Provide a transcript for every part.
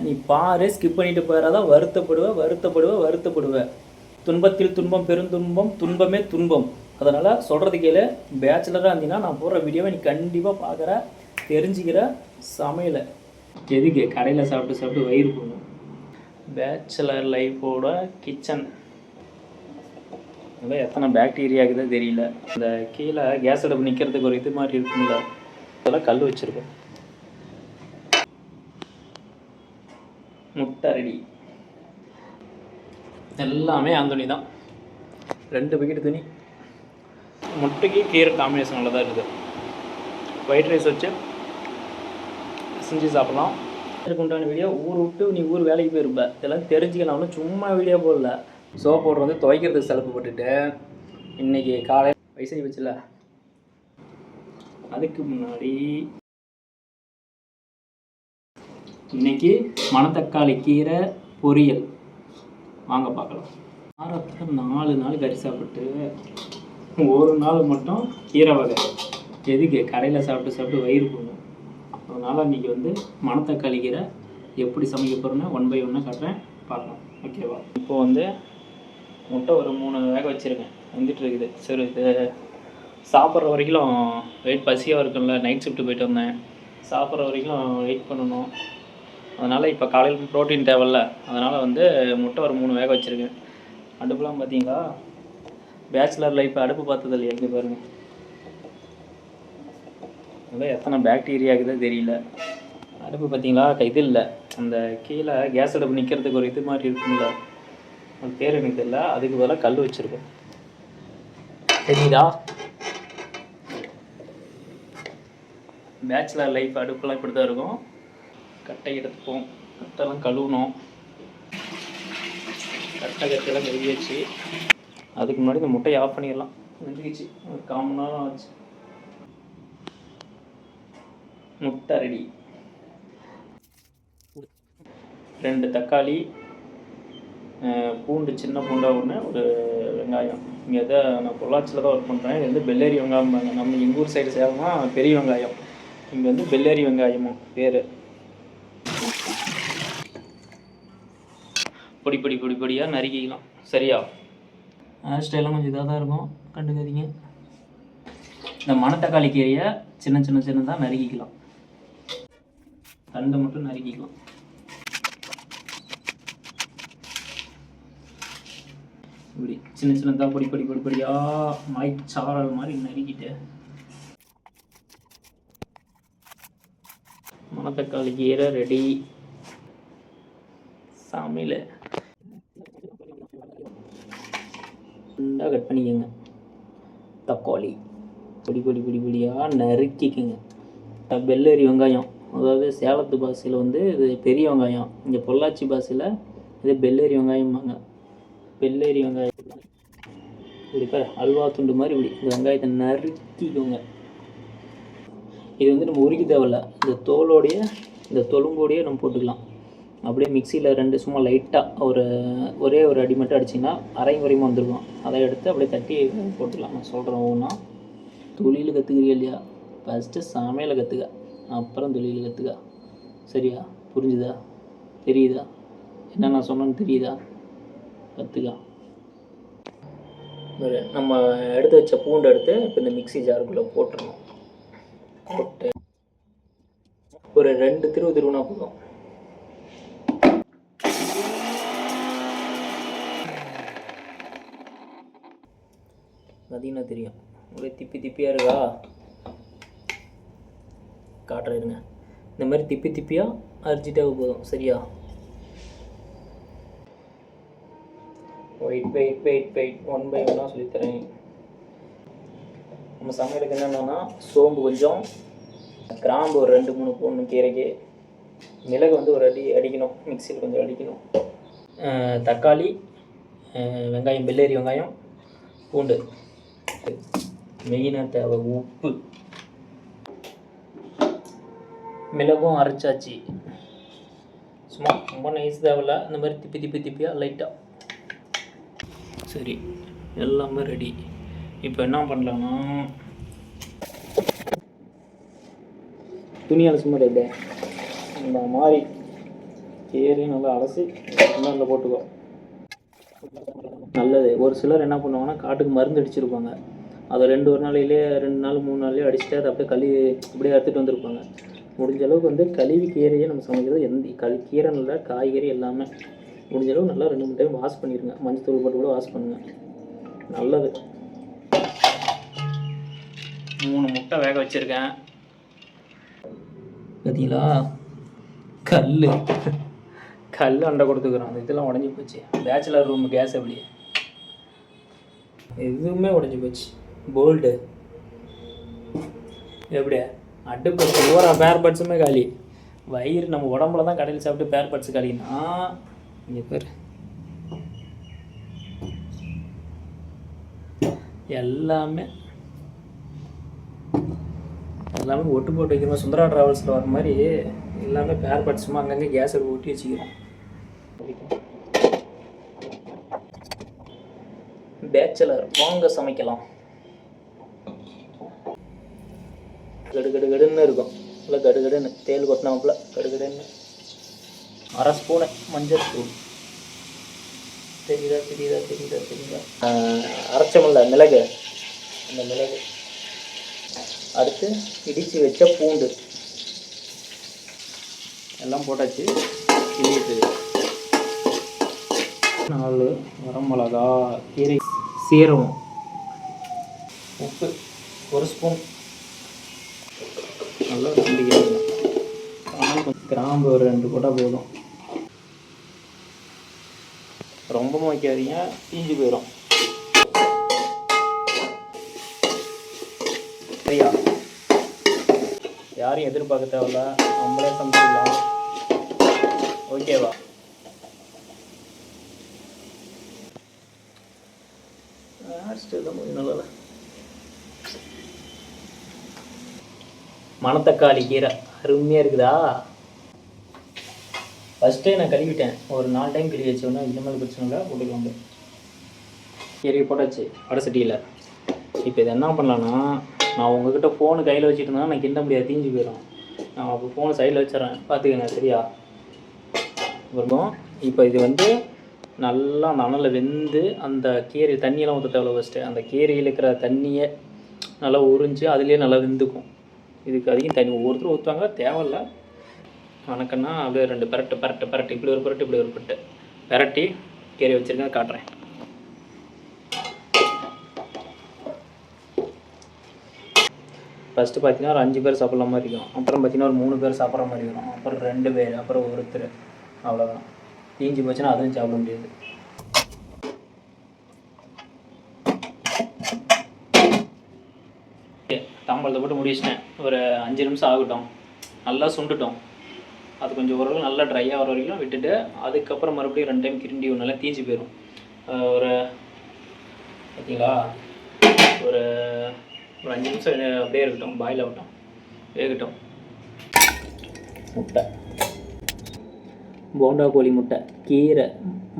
நீ பாரு, ஸ்கிப் பண்ணிட்டு போயிடாதான் வருத்தப்படுவ. துன்பத்தில் துன்பம் பெருந்துன்பம், துன்பமே துன்பம். அதனால் சொல்கிறது கேளு. பேச்சுலராக இருந்தீங்கன்னா நான் போடுற வீடியோவை நீ கண்டிப்பாக பார்க்குற, தெரிஞ்சுக்கிற. சமையலை எதுக்கு கடையில் சாப்பிட்டு வயிறு போகணும். பேச்சுலர் லைஃபோட கிச்சன் அதான் எத்தனை பாக்டீரியா இருக்குதோ தெரியல. இந்த கீழே கேஸ் அடுப்பு நிற்கிறதுக்கு ஒரு இது மாதிரி இருக்கும்ல, அதெல்லாம் கல் வச்சுருக்கோம். முட்டை ரெடி. எல்லாமே ஆந்தோனி தான். 2 பக்கெட் துணி. முட்டைக்கு கீரை காம்பினேஷன் நல்லா தான் இருக்குது. ஒயிட் ரைஸ் வச்சு செஞ்சு சாப்பிட்லாம். இதுக்கு உண்டான வீடியோ ஊர் விட்டு நீ ஊர் வேலைக்கு போயிருப்ப, இதெல்லாம் தெரிஞ்சுக்கலாம். சும்மா வீடியோ போடல. சோப் பவுடர் வந்து துவைக்கிறதுக்கு செலவு போட்டுட்டு இன்றைக்கி காலையில் வயசு வச்சுல, அதுக்கு முன்னாடி இன்றைக்கி மணத்தக்காளி கீரை பொரியல் வாங்க பார்க்கலாம். வாரத்தில் 4 நாள் கறி சாப்பிட்டு ஒரு நாள் மட்டும் கீரை வகை. எதுக்கு கடையில் சாப்பிட்டு வயிறு போகணும். அதனால் இன்றைக்கி வந்து மணத்தக்காளி கீரை எப்படி சமைக்க போகிறோன்னு 1 by 1 காட்டுறேன், பார்க்கலாம். ஓகேவா? இப்போது வந்து முட்டை ஒரு 3 வேக வச்சுருக்கேன், வந்துட்டு இருக்குது. சரி, இது சாப்பிட்ற வரைக்கும் வெயிட் பசியாக இருக்கும்ல. நைட் ஷிஃப்ட்டு போய்ட்டு வந்தேன், சாப்பிட்ற வரைக்கும் வெயிட் பண்ணணும். அதனால் இப்போ காலையில் ப்ரோட்டீன் தேவையில்ல, அதனால் வந்து முட்டை ஒரு 3 வேக வச்சுருக்கேன். அடுப்புலாம் பார்த்தீங்களா? பேச்சுலர் லைஃப் அடுப்பு பார்த்தது இல்லையா? எங்கே பாருங்கள், அதான் எத்தனை பாக்டீரியா இருக்குதோ தெரியல. அடுப்பு பார்த்தீங்களா? இது இல்லை, அந்த கீழே கேஸ் அடுப்பு நிற்கிறதுக்கு ஒரு இது மாதிரி இருக்கும்ல, அது பேர் எனக்கு தெரியல. அதுக்கு பதிலாக கல் வச்சுருக்கோம். தெரியுதா? பேச்சுலர் லைஃப் அடுப்பெல்லாம் இப்படி தான் இருக்கும். கட்டை எடுத்துப்போம், கட்டெல்லாம் கழுவணும். கட்டையெல்லாம் கழுவியாச்சு. அதுக்கு முன்னாடி இந்த முட்டையை ஆஃப் பண்ணிடலாம். வெந்துக்கிச்சு, ஒரு 1/4 மணி நேரம் ஆச்சு. முட்டை ரெடி. 2 தக்காளி, பூண்டு, சின்ன பூண்டாக 1, ஒரு வெங்காயம். இங்கே எதை நான் பொள்ளாச்சியில் தான் ஒர்க் பண்ணுறேன். இது வந்து பெல்லேரி வெங்காயம். நம்ம எங்கள் ஊர் சைடு சேரமா பெரிய வெங்காயம், இங்கே வந்து பெல்லேரி வெங்காயமும் பேர். பொடியாக நறுக்கிக்கலாம். சரியா? ஹேர் ஸ்டைலாம் கொஞ்சம் இதாக தான் இருக்கும், கண்டுக்காதீங்க. இந்த மணத்தக்காளி கீரையை சின்னதாக நறுக்கிக்கலாம். தண்டை மட்டும் நறுக்கிக்கலாம். இப்படி சின்னதாக பொடியாக மலைச்சாரல் மாதிரி நறுக்கிட்டு மணத்தக்காளி கீரை ரெடி. சமையல் கட் பண்ணிக்கோங்க. தக்காளி பொடியாக நறுக்கிக்கோங்க. பெல்லேரி வெங்காயம், அதாவது சேலத்து பாஷையில் வந்து இது பெரிய வெங்காயம், இங்கே பொள்ளாச்சி பாஷையில் இது பெல்லேரி வெங்காயம்பாங்க. பெல்லேரி வெங்காயம் இப்படி அல்வா துண்டு மாதிரி இப்படி இந்த வெங்காயத்தை நறுக்கிக்கோங்க. இது வந்து நம்ம உரிக்க தேவையில்ல, இந்த தொலும்போடையே நம்ம போட்டுக்கலாம். அப்படியே மிக்சியில் 2 சும்மா லைட்டாக ஒரே ஒரு அடி மட்டும் அடிச்சிங்கன்னா அரை குறையுமா வந்துருக்கும். அதை எடுத்து அப்படியே தட்டி போட்டுக்கலாம். நான் சொல்கிறேன் ஒவ்வொன்றா. தொழில் கற்றுக்கிறீங்க இல்லையா? ஃபஸ்ட்டு சமையலை கற்றுக்க, அப்புறம் தொழில் கற்றுக்க. சரியா? புரிஞ்சுதா? தெரியுதா? என்ன நான் சொன்னேன்னு தெரியுதா? கற்றுக்க. நம்ம எடுத்து வச்ச பூண்டு எடுத்து இப்போ இந்த மிக்சி ஜாருக்குள்ளே போட்டுடணும். போட்டு ஒரு 2 திருவுனா போதும். பார்த்தீங்கன்னா தெரியும், ஒரே திப்பியாக இருக்கா? காட்டுறேங்க. இந்த மாதிரி திப்பியாக அரிச்சிட்டாக போதும். சரியா? வெயிட் 1 by 1 சொல்லித்தரேன். நம்ம சமையலுக்கு என்னென்னா, சோம்பு கொஞ்சம், கிராம்பு ஒரு 2-3 போடணும் கீரைக்கு, மிளகு வந்து ஒரு அடிக்கணும், மிக்சியில் கொஞ்சம் அடிக்கணும், தக்காளி, வெங்காயம், பெல்லேரி வெங்காயம், பூண்டு, மெயினாக தேவை உப்பு, மிளகும் அரைச்சாச்சு. சும்மா ரொம்ப நைஸ் தேவையில்ல, இந்த மாதிரி திப்பியாக லைட்டாக. சரி, எல்லாமே ரெடி. இப்போ என்ன பண்ணலான்னா, துணியால் சும்மா ரெடி இந்த மாதிரி கீரையும் நல்லா அலசி நல்லா போட்டுக்கோ. நல்லது. ஒரு சிலர் என்ன பண்ணுவாங்கன்னா காட்டுக்கு மருந்து அடிச்சிருப்பாங்க. அதை 2 நாளையிலே 2 நாள் 3 நாள்லேயே அடிச்சுட்டு அதை அப்படியே இப்படியே எடுத்துகிட்டு வந்திருப்பாங்க. முடிஞ்ச அளவுக்கு வந்து கழுவி கீரையை நம்ம சமைக்கிறது கீரை இல்லை, காய்கறி எல்லாமே முடிஞ்ச அளவுக்கு நல்லா 2 3 டைம் வாஷ் பண்ணிடுங்க. மஞ்சத்தூள் போட்டு கூட வாஷ் பண்ணுங்கள், நல்லது. 3 முட்டை வேக வச்சுருக்கேன். பார்த்தீங்களா, கல் அண்டை கொடுத்துக்கிறோம். அந்த இதெல்லாம் உடஞ்சி போச்சு. பேச்சுலர் ரூம் கேஸ் எப்படி எதுவுமே உடஞ்சி போச்சு. போல்டு எப்படியா அடுப்பு ஓரா பேர் பட்ஸுமே காலி. வயிறு நம்ம உடம்புல தான் கடையில் சாப்பிட்டு பேர் பட்ஸு காலினா இங்கே பேர் எல்லாமே ஒட்டு போட்டு வைக்கிறோம். சுந்தரா ட்ராவல்ஸில் வர மாதிரி எல்லாமே பேர் பட்ஸுமா அங்கங்கே கேஸ் எடுத்து ஊட்டி வச்சுக்கிறோம். பேச்சலர் வாங்க சமைக்கலாம். கடுன்னு இருக்கும். இல்லை கடுன்னு தேல் கொட்டினாப்புல கடுன்னு. 1/2 ஸ்பூனு மஞ்சள் தூள். தெரியுதா அரைச்சமில்ல மிளகு, அந்த மிளகு. அடுத்து இடித்து வச்ச பூண்டு எல்லாம் போட்டாச்சு. கிளிட்டு 4 வரமிளகா, கீரை, சீரகம், உப்பு 1 ஸ்பூன். நல்லா கிண்டிக்கிறது. கிராம்பு ஒரு 2 போட்டால் போதும். ரொம்பவும் வைக்காதீங்க, தீஞ்சு போயிடும். சரியா, யாரையும் எதிர்பார்க்க தேவையில்ல, நம்மளே சமைச்சிடலாம். ஓகேவா? நல்லா மணத்தக்காளி கீரை அருமையாக இருக்குதா? ஃபஸ்ட்டே நான் கழுவிட்டேன். ஒரு 4 டைம் கழுவி வச்சோன்னா இந்த மாதிரி பிரச்சனை இல்லை, போட்டுக்கோங்க. கீரையை போட்டாச்சு வடை சட்டியில். இப்போ இது என்ன பண்ணலான்னா, நான் உங்ககிட்ட ஃபோனு கையில் வச்சுட்டு இருந்தால் நான் கிண்ட முடியாது, தீஞ்சு போயிடும். நான் அப்போ ஃபோனை சைடில் வச்சிடறேன், பார்த்துக்கங்க. சரியா? அப்புறம் இப்போ இது வந்து நல்லா நனலில் வெந்து அந்த கீரை தண்ணியெல்லாம் ஊற்ற தேவை. ஃபஸ்ட்டு அந்த கீரையில் இருக்கிற தண்ணியை நல்லா உறிஞ்சு அதுலேயே நல்லா வெந்துக்கும். இதுக்கு அதிகம் தண்ணி ஒவ்வொருத்தரும் ஊற்றுவாங்க, தேவையில்லை. வணக்கம்னா அப்படியே 2 பரட்டு இப்படி ஒரு பரட்டு இப்படி ஒரு பரட்டு பரட்டி கீரை வச்சுருக்கேன், காட்டுறேன். ஃபஸ்ட்டு பார்த்தீங்கன்னா ஒரு 5 பேர் சாப்பிட்ற மாதிரி இருக்கும். அப்புறம் பார்த்தீங்கன்னா ஒரு 3 பேர் சாப்பிட்ற மாதிரி வரும். அப்புறம் 2 பேர், அப்புறம் ஒருத்தர். அவ்வளோதான். தீஞ்சு போச்சுன்னா அதுவும் சாப்பிட முடியாது. தாம்பழத்தை போட்டு முடிச்சிட்டேன். ஒரு 5 நிமிஷம் ஆகட்டும். நல்லா சுண்டுட்டோம். அது கொஞ்சம் ஓரளவு நல்லா ட்ரையாக வர வரைக்கும் விட்டுட்டு அதுக்கப்புறம் மறுபடியும் 2 டைம் கிண்டி நல்லா தீஞ்சு போயிடும். ஒரு பார்த்தீங்களா, ஒரு 5 நிமிஷம் அப்படியே இருக்கட்டும், பாயில் ஆகட்டும், வேகட்டும். முட்டை, போண்டா கோழி முட்டை, கீரை,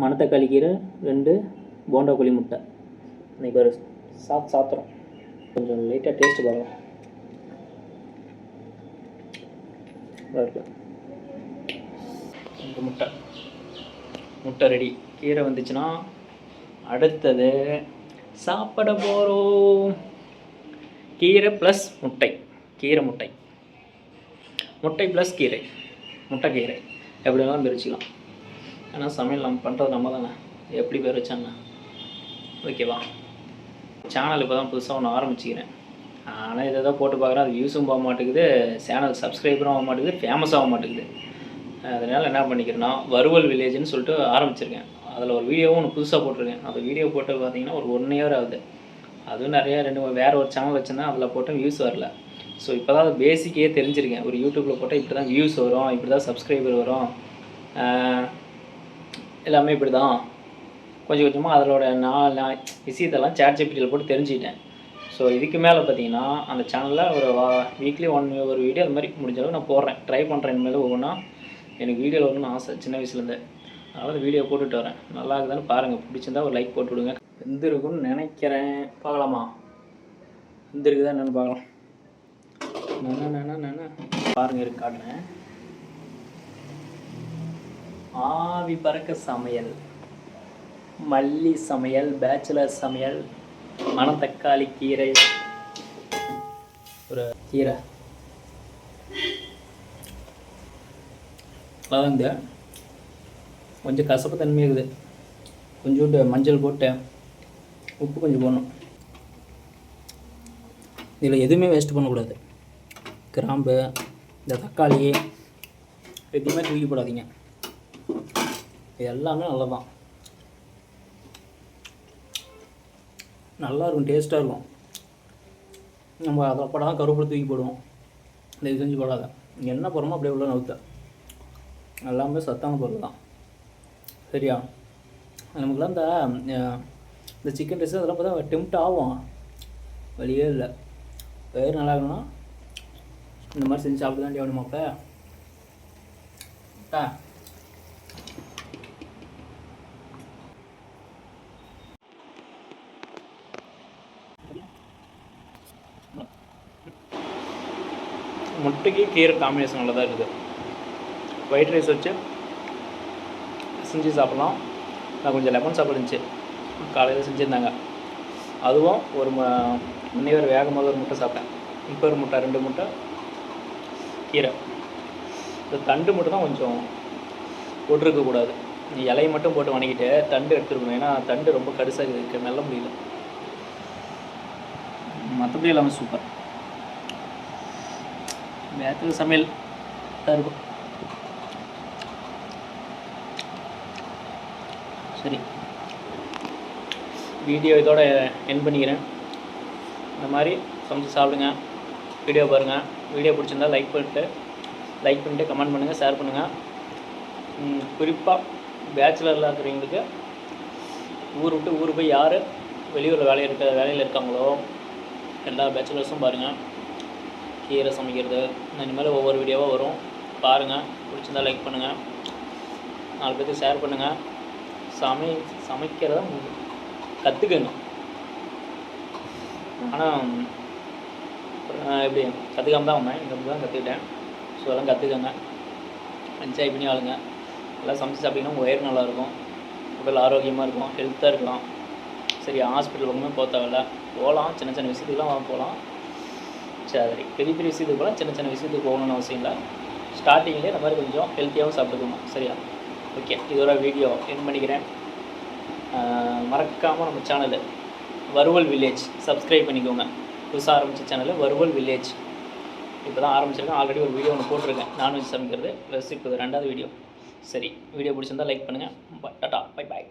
மணத்தக்காளி கீரை 2, போண்டா கோழி முட்டை. இன்றைக்கி ஒரு சாப்பிட்றோம். கொஞ்சம் லைட்டாக டேஸ்ட்டு பார்க்கலாம். முட்டை ரெடி. கீரை வந்துச்சுன்னா அடுத்தது சாப்பிட போகிறோம். கீரை ப்ளஸ் முட்டை, கீரை முட்டை, முட்டை ப்ளஸ் கீரை, முட்டை கீரை எப்படி வேணாலும் பேர் வச்சுக்கலாம். ஏன்னா சமையல் நம்ம பண்ணுறது நம்ம தானே, எப்படி பேர் வச்சாங்க. ஓகேவா? சேனல் இப்போ தான் புதுசாக ஒன்று ஆரம்பிச்சிக்கிறேன். ஆனால் இதை தான் போட்டு பார்க்குறேன். அது வியூஸும் போக மாட்டேங்குது, சேனல் சப்ஸ்கிரைபரும் ஆக மாட்டேங்குது, ஃபேமஸும் ஆக மாட்டேங்குது. அதனால் என்ன பண்ணிக்கிறேன்னா வறுவல் வில்லேஜ்னு சொல்லிட்டு ஆரம்பிச்சிருக்கேன். அதில் ஒரு வீடியோவும் ஒன்று புதுசாக போட்டிருக்கேன். அந்த வீடியோ போட்டு பார்த்தீங்கன்னா ஒரு 1 இயர் ஆகுது. அதுவும் நிறையா வேறு ஒரு சேனல் வச்சுருந்தேன், அதில் போட்டால் வியூஸ் வரல. ஸோ இப்போ தான் அது பேசிக்கே தெரிஞ்சிருக்கேன். ஒரு யூடியூப்பில் போட்டால் இப்படி தான் வியூஸ் வரும், இப்படி தான் சப்ஸ்கிரைபர் வரும், எல்லாமே இப்படி தான். கொஞ்சம் கொஞ்சமாக அதோட நான் விஷயத்தெல்லாம் ChatGPTயில் போட்டு தெரிஞ்சுக்கிட்டேன். ஸோ இதுக்கு மேலே பார்த்தீங்கன்னா அந்த சேனலில் ஒரு வீக்லி ஒரு வீடியோ அது மாதிரி முடிஞ்ச அளவு நான் போடுறேன், ட்ரை பண்ணுறேன். இனிமேல் ஒவ்வொன்றா எனக்கு வீடியோவில் வரணும்னு ஆசை சின்ன வயசுலேருந்து. அதனால் வீடியோ போட்டுட்டு வரேன். நல்லா இருக்குதான்னு பாருங்கள், பிடிச்சிருந்தா ஒரு லைக் போட்டு விடுங்க. வெந்திருக்குன்னு நினைக்கிறேன், பார்க்கலாமா? வெந்திருக்குதா என்னென்னு பார்க்கலாம். பாருங்கள், இருக்கு காட்டுறேன். ஆவி பறக்க சமையல், மல்லி சமையல், பேச்சுலர் சமையல், மணத்தக்காளி கீரை, ஒரு கீரை அதாங்க கொஞ்சம் கசப்பு தன்மை இருக்குது. கொஞ்சோண்டு மஞ்சள் போட்டு உப்பு கொஞ்சம் போடணும். இதில் எதுவுமே வேஸ்ட் பண்ணக்கூடாது. கிராம்பு, இந்த தக்காளி எதுவுமே தூக்கி போடாதீங்க. இது எல்லாமே நல்லதான், நல்லாயிருக்கும், டேஸ்ட்டாக இருக்கும். நம்ம அதை போடாதான் கருவேப்பிலை தூக்கி போடுவோம். இந்த இது செஞ்சு போடாத. என்ன போடுறோமோ அப்படியே உள்ள நவுத்த. எல்லாமே சத்தான பொருள் தான். சரியா? நமக்குலாம் இந்த சிக்கன் ரைஸ் அதெல்லாம் பார்த்தா டெம்ப்ட் ஆகும், வழியே இல்லை. வேறு நல்லா இருக்கணும்னா இந்த மாதிரி செஞ்சு சாப்பிட்டு தான் வேணுமா? அப்போ முட்டைக்கு கீரை காம்பினேஷன் நல்லா தான் இருக்குது. ஒயிட் ரைஸ் வச்சு செஞ்சு சாப்பிட்லாம். நான் கொஞ்சம் லெமன் சாப்பாடு இருந்துச்சு காலையில் செஞ்சுருந்தாங்க. அதுவும் ஒரு முன்னைவர் வேகமாக ஒரு முட்டை சாப்பிட்டேன். இப்போ ஒரு முட்டை, 2 முட்டை, கீரை. இந்த தண்டு மட்டும் தான் கொஞ்சம் போட்டிருக்கக்கூடாது. இலையை மட்டும் போட்டு வணக்கிட்டு தண்டு எடுத்துருக்கணும். ஏன்னா தண்டு ரொம்ப கடுசாக இருக்குது, மெல்ல முடியல. மற்றபடி எல்லாமே சூப்பர். பேச்சுலர் சமையல் இருக்கும். சரி, வீடியோ இதோட எண்ட் பண்ணிக்கிறேன். இந்த மாதிரி சமைச்சு சாப்பிடுங்க, வீடியோ பாருங்கள். வீடியோ பிடிச்சிருந்தால் லைக் பண்ணிட்டு கமெண்ட் பண்ணுங்கள், ஷேர் பண்ணுங்கள். குறிப்பாக பேச்சுலரில் இருக்கிறவங்களுக்கு ஊர் விட்டு ஊர் போய் யார் வெளியூரில் வேலையில் இருக்காங்களோ எல்லா பேச்சுலர்ஸும் பாருங்கள். கீரை சமைக்கிறது இனிமேல் ஒவ்வொரு வீடியோவாக வரும், பாருங்கள். பிடிச்சிருந்தால் லைக் பண்ணுங்கள், 4 பேருக்கு ஷேர் பண்ணுங்கள். சமைக்கிறத கற்றுக்கங்க. ஆனால் எப்படி கற்றுக்காம தான் வந்தேன், இங்கே தான் கற்றுக்கிட்டேன். ஸோ அதெல்லாம் கற்றுக்கங்க, என்ஜாய் பண்ணி ஆளுங்க. எல்லாம் சமைச்சு சாப்பிட்டிங்கன்னா உங்கள் வயிறு நல்லாயிருக்கும், உடல் ஆரோக்கியமாக இருக்கும், ஹெல்த்தாக இருக்கலாம். சரி, ஹாஸ்பிட்டல் பக்கமே போக தேவையில்ல, போகலாம். சின்ன சின்ன விஷயத்துக்குலாம் போகலாம். சரி, பெரிய விஷயத்துக்கு போகலாம், சின்ன சின்ன விஷயத்துக்கு போகணுன்னு அவசியம் இல்லை. ஸ்டார்டிங்லேயே இந்த மாதிரி கொஞ்சம் ஹெல்த்தியாகவும் சாப்பிட்டுக்கணும். சரியா? ஓகே, இதோட வீடியோ என் பண்ணிக்கிறேன். மறக்காமல் நம்ம சேனலு வறுவல் வில்லேஜ் சப்ஸ்கிரைப் பண்ணிக்கோங்க. புதுசாக ஆரம்பித்த சேனலு வறுவல் வில்லேஜ் இப்போ தான் ஆரம்பிச்சிருக்கேன். ஆல்ரெடி ஒரு வீடியோ ஒன்று போட்டிருக்கேன், நான்வெஜ் சமைக்கிறது. ப்ளஸ் இப்போ 2வது வீடியோ. சரி, வீடியோ பிடிச்சிருந்தால் லைக் பண்ணுங்கள். Tata, bye bye.